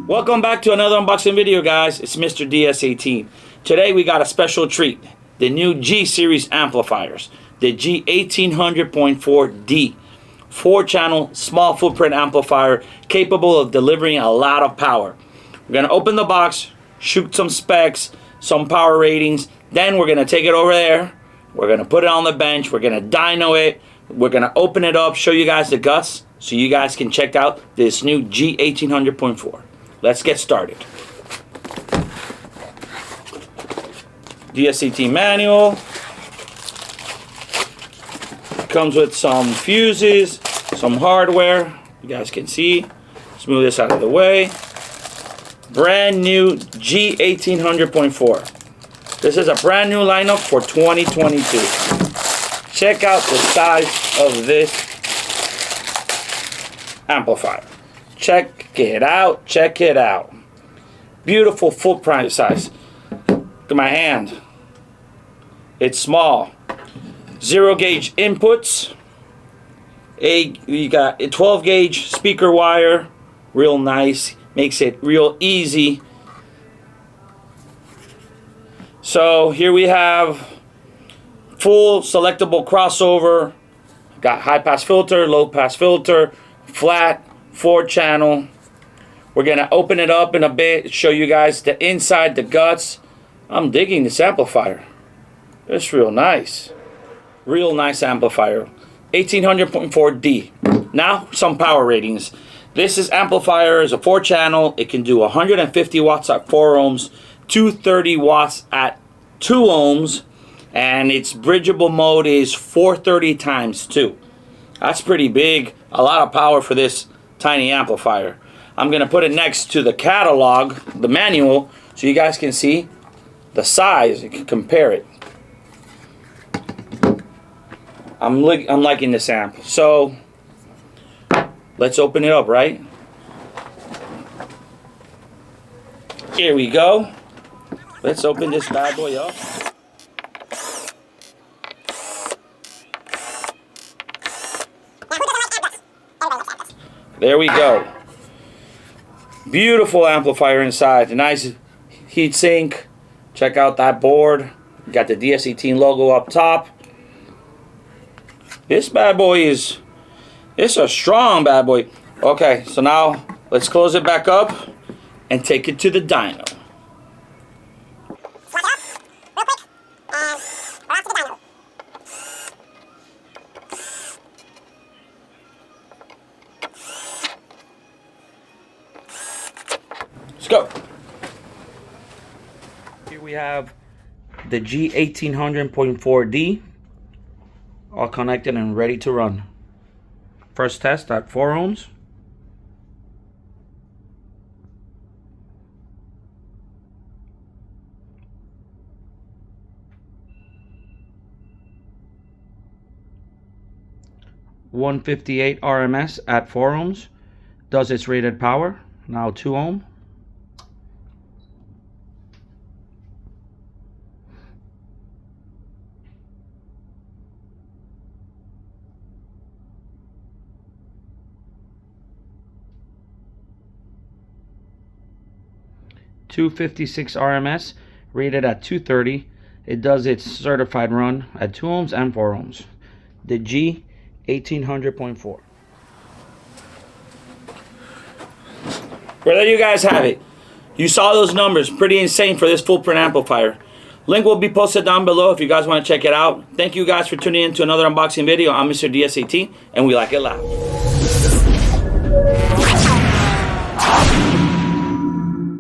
Welcome back to another unboxing video, guys. It's Mr. Ds18. Today we got a special treat. The new G series amplifiers. The G1800.4D. 4-channel small footprint amplifier capable of delivering a lot of power. We're going to open the box, shoot some specs, some power ratings. Then we're going to take it over there. We're going to put it on the bench. We're going to dyno it. We're going to open it up, show you guys the guts so you guys can check out this new G1800.4. Let's get started. Ds18 manual. Comes with some fuses, some hardware. You guys can see. Let's move this out of the way. Brand new G1800.4. This is a brand new lineup for 2022. Check out the size of this amplifier. Check it out, check it out. Beautiful footprint size. Look at my hand. It's small. 0 gauge inputs. You got a 12 gauge speaker wire. Real nice. Makes it real easy. So here we have full selectable crossover. Got high pass filter, low pass filter, flat, 4-channel. We're gonna open it up in a bit, show you guys the inside, the guts. I'm digging this amplifier. It's real nice. Real nice amplifier. 1800.4D. Now some power ratings. This amplifier is a 4-channel. It can do 150 watts at 4 ohms, 230 watts at 2 ohms, and its bridgeable mode is 430 times 2. That's pretty big. A lot of power for this tiny amplifier. I'm gonna put it next to the catalog, the manual, so you guys can see the size. You can compare it. I'm liking this amp. So let's open it up, right? Here we go. Let's open this bad boy up. There we go. Beautiful amplifier inside. A nice heat sink. Check out that board. Got the Ds18 logo up top. This bad boy it's a strong bad boy. Okay, so now let's close it back up and take it to the dyno. Let's go. Here we have the G1800.4D. All connected and ready to run. First test at 4 ohms. $158 RMS at 4 ohms. Does its rated power. Now 2 ohm. $256 RMS, rated at 230. It does its certified run at 2 ohms and 4 ohms. The G1800.4. Well, there you guys have it. You saw those numbers. Pretty insane for this full print amplifier. Link will be posted down below if you guys want to check it out. Thank you guys for tuning in to another unboxing video. I'm Mr. Ds18, and we like it loud.